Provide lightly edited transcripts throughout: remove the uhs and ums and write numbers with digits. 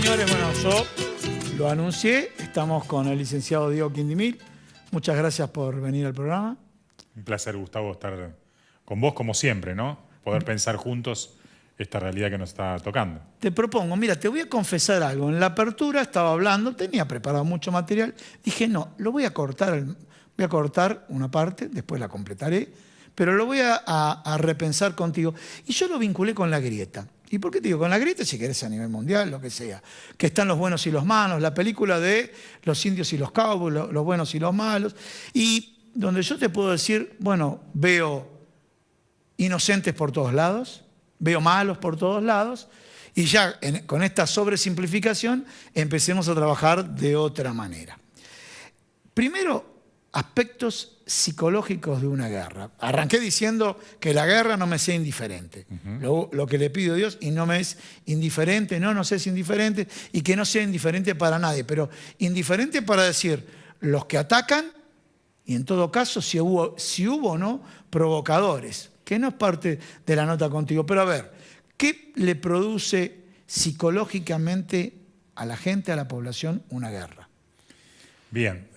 señores, bueno, yo lo anuncié, estamos con el licenciado Diego Quindimil. Muchas gracias por venir al programa. Un placer, Gustavo, estar con vos como siempre, ¿no? Poder pensar juntos esta realidad que nos está tocando. Te propongo, mira, te voy a confesar algo. En la apertura estaba hablando, tenía preparado mucho material. Dije, no, lo voy a cortar, voy a cortar una parte, después la completaré, pero lo voy a repensar contigo. Y yo lo vinculé con la grieta. ¿Y por qué te digo? Con la grieta, si querés, a nivel mundial, lo que sea. Que están los buenos y los malos, la película de los indios y los cowboys, los buenos y los malos. Y donde yo te puedo decir, bueno, veo inocentes por todos lados, veo malos por todos lados, y ya con esta sobresimplificación empecemos a trabajar de otra manera. Primero, aspectos psicológicos de una guerra. Arranqué diciendo que la guerra no me sea indiferente. Lo que le pido a Dios, y no me es indiferente, no sé si es indiferente, y que no sea indiferente para nadie, pero indiferente para decir los que atacan, y en todo caso si hubo o no provocadores, que no es parte de la nota contigo. Pero a ver, ¿qué le produce psicológicamente a la gente, a la población, una guerra? Bien,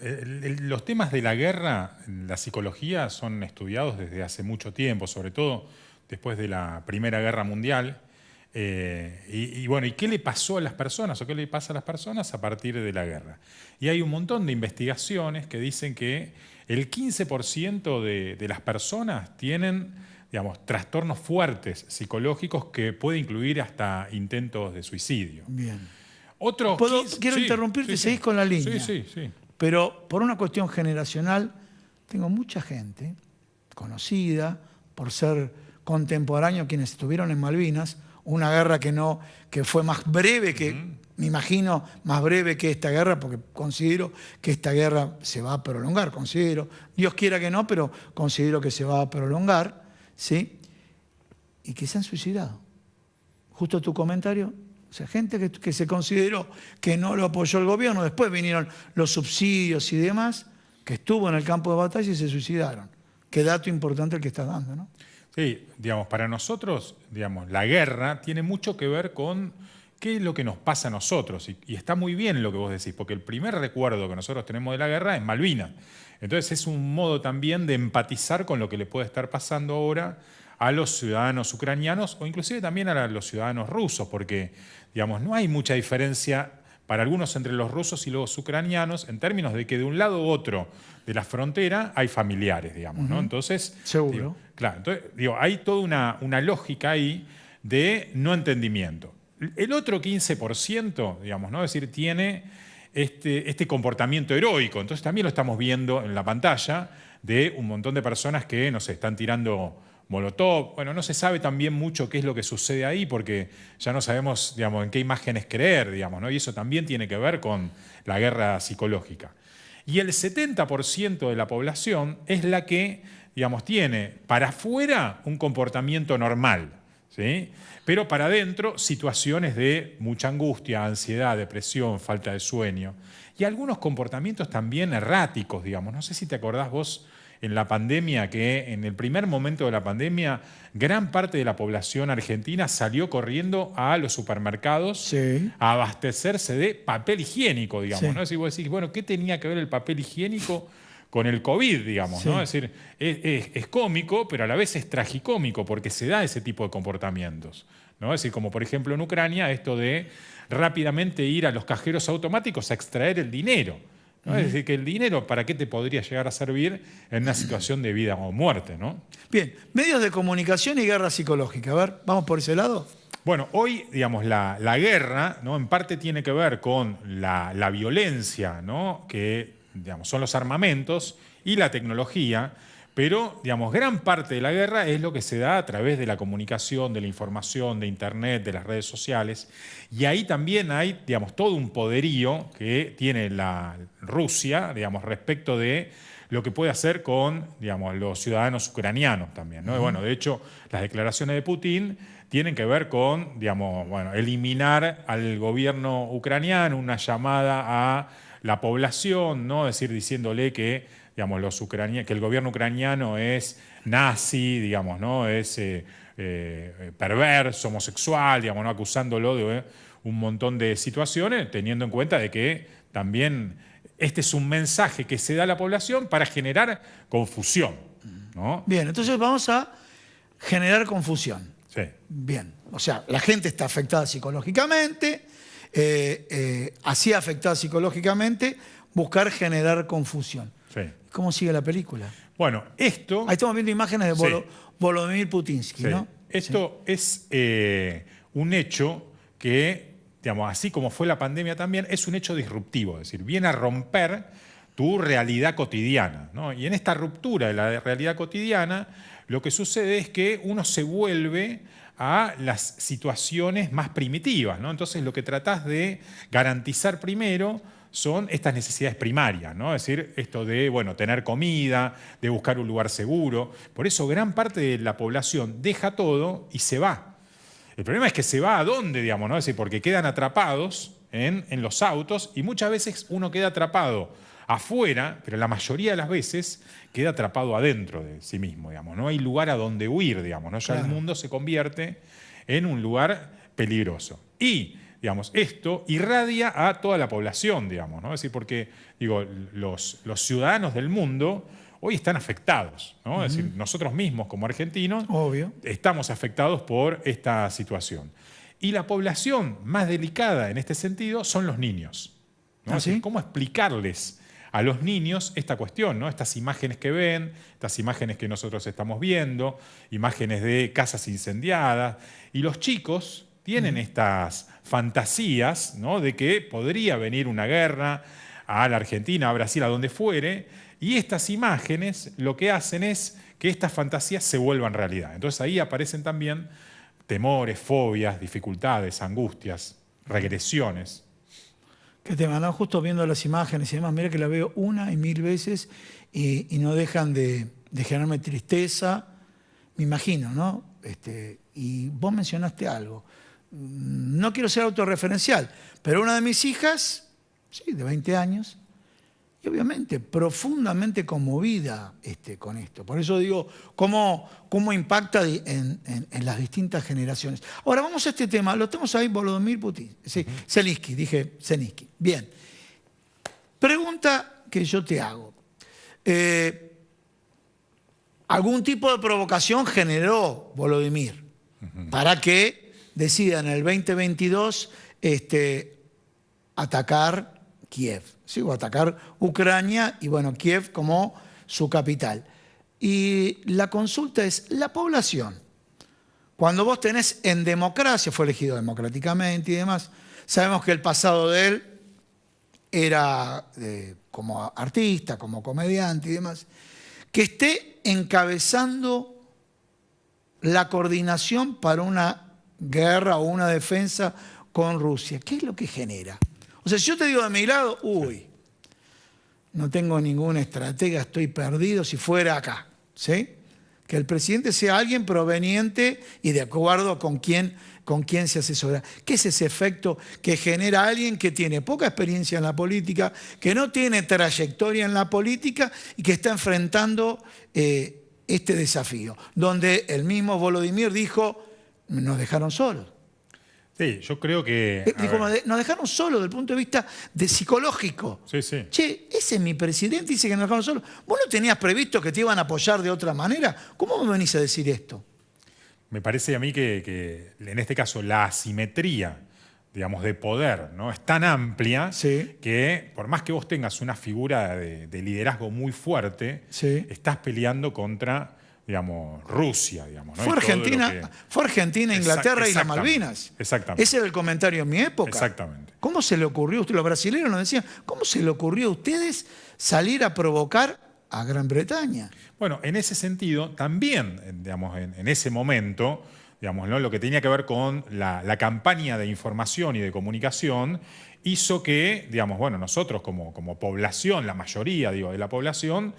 los temas de la guerra, la psicología, son estudiados desde hace mucho tiempo, sobre todo después de la Primera Guerra Mundial. Bueno, ¿y qué le pasó a las personas o qué le pasa a las personas a partir de la guerra? Y hay un montón de investigaciones que dicen que el 15% de las personas tienen, digamos, trastornos fuertes psicológicos que puede incluir hasta intentos de suicidio. Bien. Otros Quiero interrumpirte, seguís con la línea. Sí. Pero por una cuestión generacional, tengo mucha gente conocida por ser contemporáneo quienes estuvieron en Malvinas, una guerra que fue más breve me imagino, más breve que esta guerra, porque considero que esta guerra se va a prolongar, Dios quiera que no, pero considero que se va a prolongar, ¿sí? Y que se han suicidado. Justo tu comentario. O sea, gente que se consideró que no lo apoyó el gobierno, después vinieron los subsidios y demás, que estuvo en el campo de batalla y se suicidaron. Qué dato importante el que estás dando, ¿no? Sí, digamos, para nosotros, digamos, la guerra tiene mucho que ver con qué es lo que nos pasa a nosotros. Y está muy bien lo que vos decís, porque el primer recuerdo que nosotros tenemos de la guerra es Malvinas. Entonces es un modo también de empatizar con lo que le puede estar pasando ahora a los ciudadanos ucranianos o inclusive también a los ciudadanos rusos, porque, digamos, no hay mucha diferencia para algunos entre los rusos y los ucranianos en términos de que de un lado u otro de la frontera hay familiares, digamos, ¿no? Entonces, seguro. Entonces, hay toda una lógica ahí de no entendimiento. El otro 15%, digamos, ¿no? Es decir, tiene este comportamiento heroico. Entonces también lo estamos viendo en la pantalla de un montón de personas que, no sé, están tirando molotov. Bueno, no se sabe también mucho qué es lo que sucede ahí porque ya no sabemos, digamos, en qué imágenes creer, digamos, ¿no? Y eso también tiene que ver con la guerra psicológica. Y el 70% de la población es la que, digamos, tiene para afuera un comportamiento normal, ¿sí? Pero para adentro situaciones de mucha angustia, ansiedad, depresión, falta de sueño y algunos comportamientos también erráticos, digamos. No sé si te acordás vos en la pandemia, que en el primer momento de la pandemia gran parte de la población argentina salió corriendo a los supermercados a abastecerse de papel higiénico, digamos, ¿no? Es decir, vos decís, bueno, ¿qué tenía que ver el papel higiénico con el COVID, digamos, ¿no? Es decir, es cómico, pero a la vez es tragicómico, porque se da ese tipo de comportamientos, ¿no? Es decir, como por ejemplo en Ucrania, esto de rápidamente ir a los cajeros automáticos a extraer el dinero, ¿no? Es decir, que el dinero, ¿para qué te podría llegar a servir en una situación de vida o muerte, ¿no? Bien, medios de comunicación y guerra psicológica. A ver, ¿vamos por ese lado? Bueno, hoy, digamos, la guerra, ¿no? En parte tiene que ver con la violencia, ¿no? Que, digamos, son los armamentos y la tecnología, pero, digamos, gran parte de la guerra es lo que se da a través de la comunicación, de la información, de Internet, de las redes sociales. Y ahí también hay, digamos, todo un poderío que tiene la Rusia, digamos, respecto de lo que puede hacer con, digamos, los ciudadanos ucranianos también, ¿no? Bueno, de hecho, las declaraciones de Putin tienen que ver con, digamos, bueno, eliminar al gobierno ucraniano, una llamada a la población, ¿no? Es decir, diciéndole que, digamos, que el gobierno ucraniano es nazi, digamos, ¿no? Es perverso, homosexual, digamos, ¿no? Acusándolo de un montón de situaciones, teniendo en cuenta de que también este es un mensaje que se da a la población para generar confusión, ¿no? Bien, entonces vamos a generar confusión. Sí. Bien, o sea, la gente está afectada psicológicamente, así afectada psicológicamente, buscar generar confusión. Sí. ¿Cómo sigue la película? Bueno, esto... Ahí estamos viendo imágenes de Sí. Volodymyr Putinsky, Sí. ¿no? Esto es un hecho que, digamos, así como fue la pandemia también, es un hecho disruptivo, es decir, viene a romper tu realidad cotidiana, ¿no? Y en esta ruptura de la realidad cotidiana, lo que sucede es que uno se vuelve a las situaciones más primitivas, ¿no? Entonces lo que tratás de garantizar primero son estas necesidades primarias, ¿no? Es decir, esto de, bueno, tener comida, de buscar un lugar seguro. Por eso gran parte de la población deja todo y se va. El problema es que se va a dónde, digamos, ¿no? Es decir, porque quedan atrapados en los autos y muchas veces uno queda atrapado afuera, pero la mayoría de las veces queda atrapado adentro de sí mismo, digamos. No hay lugar a donde huir, digamos, ¿no? Ya Claro. el mundo se convierte en un lugar peligroso. Y, digamos, esto irradia a toda la población, digamos, ¿no? Es decir, porque, digo, los ciudadanos del mundo hoy están afectados, ¿no? Es decir, nosotros mismos como argentinos Obvio. estamos afectados por esta situación. Y la población más delicada en este sentido son los niños, ¿no? ¿Ah, Es decir, sí? ¿cómo explicarles a los niños esta cuestión, ¿no? Estas imágenes que ven, estas imágenes que nosotros estamos viendo, imágenes de casas incendiadas, y los chicos tienen estas fantasías, ¿no? De que podría venir una guerra a la Argentina, a Brasil, a donde fuere, y estas imágenes lo que hacen es que estas fantasías se vuelvan realidad. Entonces ahí aparecen también temores, fobias, dificultades, angustias, regresiones. Qué tema, ¿no? Justo viendo las imágenes y demás, mira que la veo una y mil veces y no dejan de generarme tristeza, me imagino, ¿no? Y vos mencionaste algo. No quiero ser autorreferencial, pero una de mis hijas, sí, de 20 años, y obviamente profundamente conmovida con esto. Por eso digo, cómo impacta en las distintas generaciones. Ahora vamos a este tema, lo tenemos ahí, Volodymyr Putin, sí, Zelensky, dije Zelensky. Bien, pregunta que yo te hago. ¿Algún tipo de provocación generó Volodymyr para que decida en el 2022 atacar Kiev, ¿sí? O atacar Ucrania y bueno, Kiev como su capital? Y la consulta es, la población, cuando vos tenés en democracia, fue elegido democráticamente y demás, sabemos que el pasado de él era como artista, como comediante y demás, que esté encabezando la coordinación para una guerra o una defensa con Rusia, ¿qué es lo que genera? O sea, si yo te digo de mi lado, uy, no tengo ninguna estratega, estoy perdido si fuera acá, ¿sí? Que el presidente sea alguien proveniente y de acuerdo con quién se asesora. ¿Qué es ese efecto que genera alguien que tiene poca experiencia en la política, que no tiene trayectoria en la política y que está enfrentando este desafío? Donde el mismo Volodymyr dijo, nos dejaron solos. Sí, yo creo que... Dijo, nos dejaron solos desde el punto de vista psicológico. Sí, sí. Che, ese es mi presidente, dice que nos dejaron solos. ¿Vos no tenías previsto que te iban a apoyar de otra manera? ¿Cómo me venís a decir esto? Me parece a mí que en este caso la asimetría, digamos, de poder, ¿no? Es tan amplia Sí. que por más que vos tengas una figura de liderazgo muy fuerte, Sí. estás peleando contra, digamos, Rusia, digamos, ¿no? Fue Y todo lo Argentina, que- Inglaterra y las Exactamente, Malvinas. Exactamente. Ese era el comentario en mi época. Exactamente. ¿Cómo se le ocurrió a ustedes? Los brasileños nos decían, ¿cómo se le ocurrió a ustedes salir a provocar a Gran Bretaña? Bueno, en ese sentido, también, digamos, en ese momento, digamos, ¿no? Lo que tenía que ver con la campaña de información y de comunicación hizo que, digamos, bueno, nosotros como población, la mayoría, digo, de la población,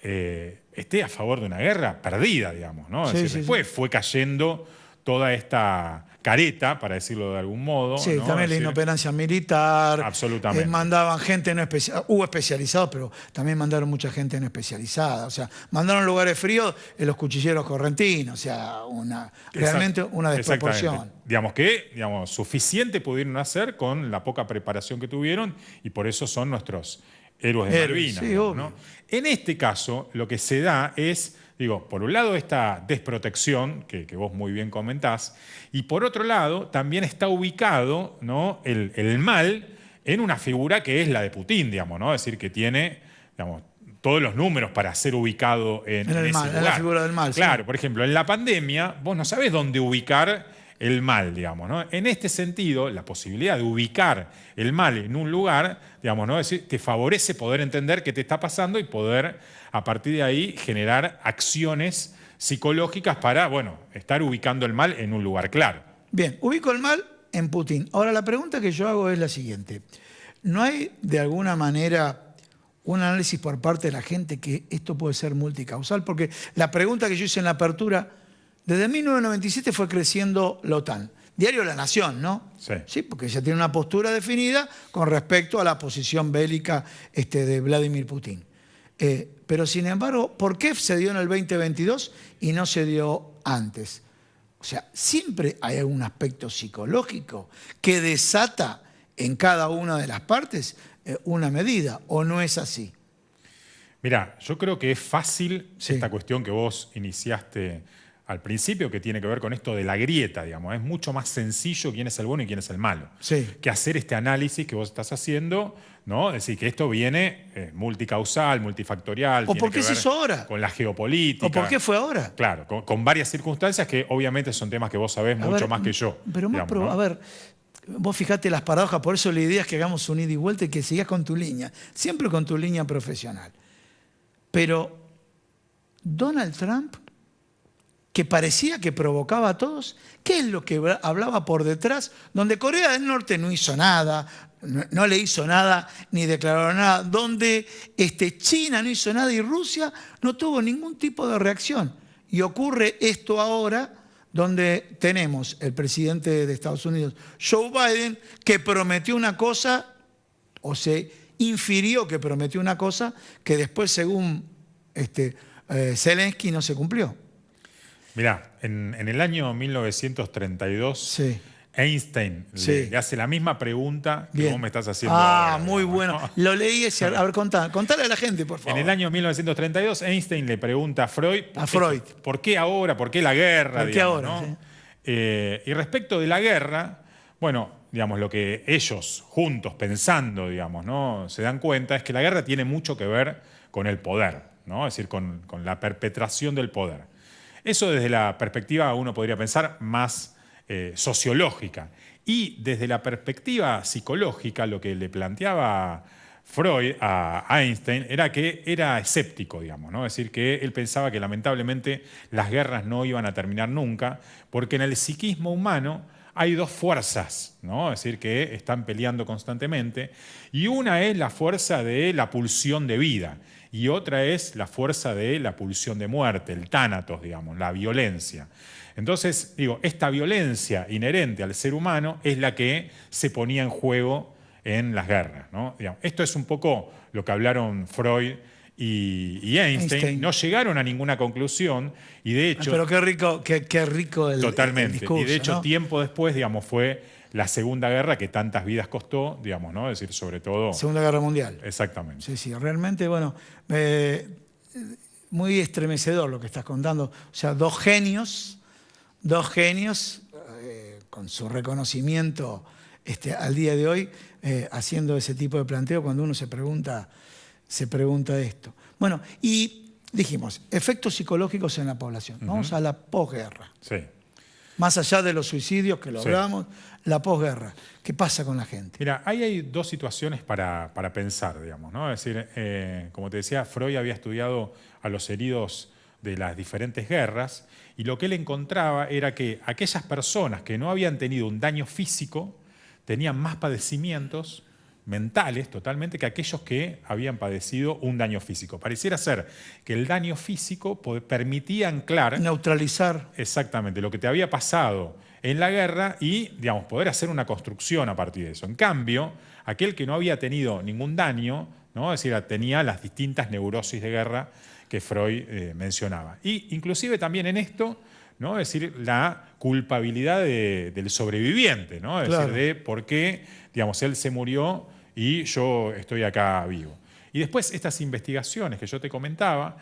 esté a favor de una guerra perdida, digamos, ¿no? Es Sí, decir, sí, después fue cayendo toda esta careta, para decirlo de algún modo. Sí, ¿no? también la inoperancia militar. Absolutamente. Mandaban gente no especializada. Hubo especializados, pero también mandaron mucha gente no especializada. O sea, mandaron lugares fríos en los cuchilleros correntinos. O sea, realmente una desproporción. Digamos suficiente pudieron hacer con la poca preparación que tuvieron y por eso son nuestros héroes de Malvinas. Sí, ¿no? En este caso, lo que se da es, por un lado esta desprotección que vos muy bien comentás, y por otro lado también está ubicado, ¿no?, el mal en una figura que es la de Putin, ¿no? Es decir, que tiene todos los números para ser ubicado en ese lugar. En la figura del mal. Claro, sí. por ejemplo, en la pandemia vos no sabés dónde ubicar el mal, ¿no? En este sentido, la posibilidad de ubicar el mal en un lugar, ¿no? Es decir, te favorece poder entender qué te está pasando y poder, a partir de ahí, generar acciones psicológicas para, estar ubicando el mal en un lugar claro. Bien, ubico el mal en Putin. Ahora, la pregunta que yo hago es la siguiente. ¿No hay, de alguna manera, un análisis por parte de la gente que esto puede ser multicausal? Porque la pregunta que yo hice en la apertura, desde 1997 fue creciendo la OTAN. Diario La Nación, ¿no? Sí. Sí, porque ella tiene una postura definida con respecto a la posición bélica de Vladimir Putin. Pero, sin embargo, ¿por qué se dio en el 2022 y no se dio antes? O sea, siempre hay algún aspecto psicológico que desata en cada una de las partes una medida, ¿o no es así? Mirá, yo creo que es fácil Sí. esta cuestión que vos iniciaste al principio, que tiene que ver con esto de la grieta, Es mucho más sencillo quién es el bueno y quién es el malo. Sí. Que hacer este análisis que vos estás haciendo, ¿no? Es decir, que esto viene multicausal, multifactorial. ¿O por qué se hizo ahora? Con la geopolítica. ¿O por qué fue ahora? Claro, con varias circunstancias que obviamente son temas que vos sabés mucho más que yo. Pero más ¿no? a ver, vos fijate las paradojas, por eso la idea es que hagamos un ida y vuelta y que sigas con tu línea, siempre con tu línea profesional. Pero Donald Trump, que parecía que provocaba a todos, ¿qué es lo que hablaba por detrás? Donde Corea del Norte no hizo nada, no le hizo nada, ni declaró nada, donde China no hizo nada y Rusia no tuvo ningún tipo de reacción. Y ocurre esto ahora, donde tenemos el presidente de Estados Unidos, Joe Biden, que prometió una cosa, o se infirió que prometió una cosa, que después, según Zelensky, no se cumplió. Mirá, en el año 1932, Sí. Einstein le hace la misma pregunta que Bien. vos me estás haciendo ahora. Muy bueno. Lo leí ese. A ver, contale a la gente, por favor. En el año 1932, Einstein le pregunta a Freud, ¿por qué ahora? ¿Por qué la guerra? ¿Por qué ahora? ¿no? Sí. Y respecto de la guerra, lo que ellos juntos, pensando, ¿no?, se dan cuenta es que la guerra tiene mucho que ver con el poder, ¿no? Es decir, con la perpetración del poder. Eso desde la perspectiva, uno podría pensar, más sociológica. Y desde la perspectiva psicológica, lo que le planteaba Freud a Einstein era que era escéptico, ¿no? Es decir, que él pensaba que lamentablemente las guerras no iban a terminar nunca, porque en el psiquismo humano hay dos fuerzas, ¿no? Es decir, que están peleando constantemente, y una es la fuerza de la pulsión de vida, y otra es la fuerza de la pulsión de muerte, el tánatos, la violencia. Entonces, esta violencia inherente al ser humano es la que se ponía en juego en las guerras, ¿no? Esto es un poco lo que hablaron Freud y Einstein. No llegaron a ninguna conclusión y de hecho... Pero qué rico el discurso, y de hecho, ¿no? tiempo después, fue la Segunda Guerra que tantas vidas costó, ¿no? Es decir, sobre todo... Segunda Guerra Mundial. Exactamente. Sí, realmente, muy estremecedor lo que estás contando. O sea, dos genios con su reconocimiento al día de hoy, haciendo ese tipo de planteo cuando uno se pregunta esto. Bueno, y dijimos, efectos psicológicos en la población. Vamos a la posguerra. Sí. Más allá de los suicidios, que lo hablamos, la posguerra. ¿Qué pasa con la gente? Mira, ahí hay dos situaciones para pensar, ¿no? Es decir, como te decía, Freud había estudiado a los heridos de las diferentes guerras y lo que él encontraba era que aquellas personas que no habían tenido un daño físico tenían más padecimientos mentales totalmente que aquellos que habían padecido un daño físico. Pareciera ser que el daño físico permitía anclar Neutralizar. exactamente lo que te había pasado en la guerra y, digamos, poder hacer una construcción a partir de eso. En cambio, aquel que no había tenido ningún daño, ¿no? Es decir, tenía las distintas neurosis de guerra que Freud mencionaba. Y inclusive también en esto, ¿no? Es decir, la culpabilidad del sobreviviente, ¿no? Es Claro. decir, de por qué, digamos, él se murió y yo estoy acá vivo. Y después estas investigaciones que yo te comentaba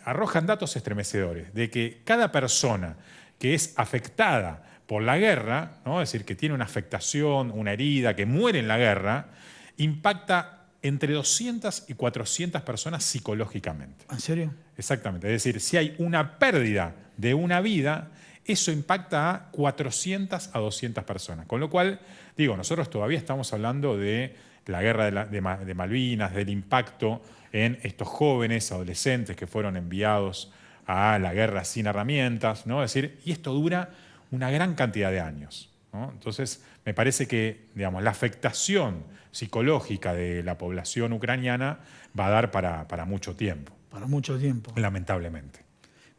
arrojan datos estremecedores de que cada persona que es afectada por la guerra, ¿no? Es decir, que tiene una afectación, una herida, que muere en la guerra, impacta entre 200 y 400 personas psicológicamente. ¿En serio? Exactamente. Es decir, si hay una pérdida de una vida, eso impacta a 400 a 200 personas. Con lo cual, digo, nosotros todavía estamos hablando de la guerra de Malvinas, del impacto en estos jóvenes, adolescentes que fueron enviados a la guerra sin herramientas, ¿no? Es decir, y esto dura una gran cantidad de años, ¿no? Entonces, me parece que, digamos, la afectación psicológica de la población ucraniana va a dar para mucho tiempo. Para mucho tiempo. Lamentablemente.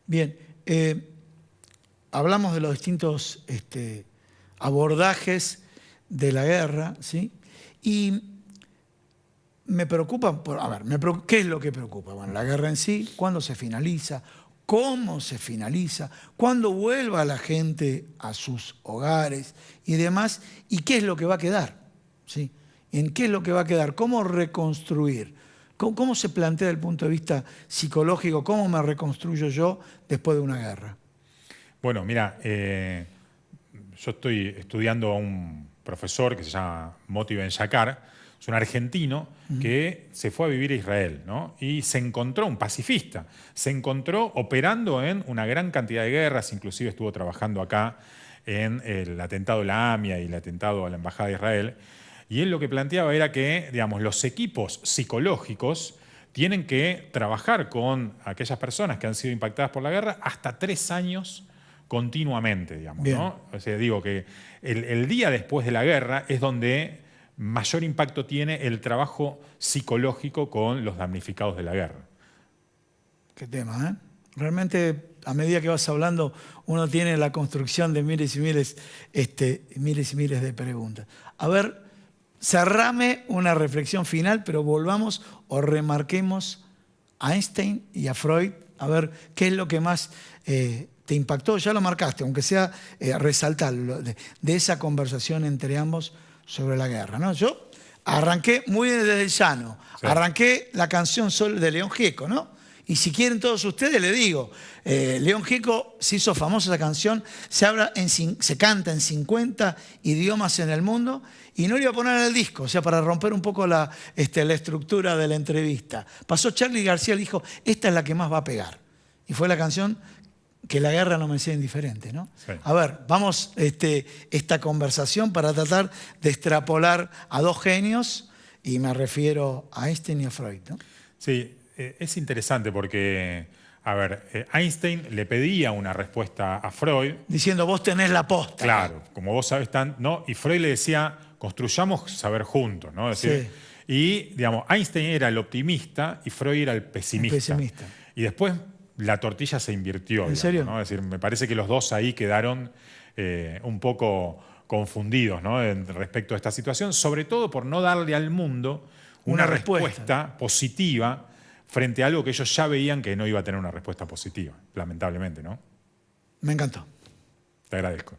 Bien, hablamos de los distintos abordajes de la guerra, ¿sí? Y me preocupa, ¿qué es lo que preocupa? Bueno, la guerra en sí, ¿cuándo se finaliza? ¿Cómo se finaliza? ¿Cuándo vuelva la gente a sus hogares y demás? ¿Y qué es lo que va a quedar? ¿Sí? ¿En qué es lo que va a quedar? ¿Cómo reconstruir? ¿Cómo se plantea desde el punto de vista psicológico? ¿Cómo me reconstruyo yo después de una guerra? Bueno, mira, yo estoy estudiando a un profesor que se llama Moti Ben-Shakar, es un argentino que se fue a vivir a Israel, ¿no? Y se encontró, un pacifista, se encontró operando en una gran cantidad de guerras, inclusive estuvo trabajando acá en el atentado a la AMIA y el atentado a la Embajada de Israel. Y él lo que planteaba era que, digamos, los equipos psicológicos tienen que trabajar con aquellas personas que han sido impactadas por la guerra hasta 3 años continuamente, digamos, ¿no? O sea, digo que el día después de la guerra es donde mayor impacto tiene el trabajo psicológico con los damnificados de la guerra. Qué tema, ¿eh? Realmente, a medida que vas hablando, uno tiene la construcción de miles y miles de preguntas. A ver, cerrame una reflexión final, pero volvamos o remarquemos a Einstein y a Freud, a ver qué es lo que más te impactó. Ya lo marcaste, aunque sea resaltarlo, de esa conversación entre ambos sobre la guerra, ¿no? Yo arranqué muy desde el llano, sí. Arranqué la canción Sol de León Gieco, ¿no? Y si quieren todos ustedes, le digo, León Gieco se hizo famosa esa canción, se canta en 50 idiomas en el mundo, y no le iba a poner en el disco, o sea, para romper un poco la estructura de la entrevista. Pasó Charly García, le dijo, esta es la que más va a pegar. Y fue la canción que la guerra no me sea indiferente, ¿no? Sí. A ver, vamos esta conversación para tratar de extrapolar a dos genios, y me refiero a Einstein y a Freud, ¿no? Sí, es interesante porque, a ver, Einstein le pedía una respuesta a Freud. Diciendo, vos tenés la posta. Claro, como vos sabés, ¿no? Y Freud le decía, construyamos saber juntos, ¿no? Es decir, sí. Y, digamos, Einstein era el optimista y Freud era el pesimista. Y después la tortilla se invirtió. ¿En digamos, serio? ¿no? Es decir, me parece que los dos ahí quedaron un poco confundidos, ¿no? Respecto a esta situación, sobre todo por no darle al mundo una respuesta positiva frente a algo que ellos ya veían que no iba a tener una respuesta positiva, lamentablemente, ¿no? Me encantó. Te agradezco.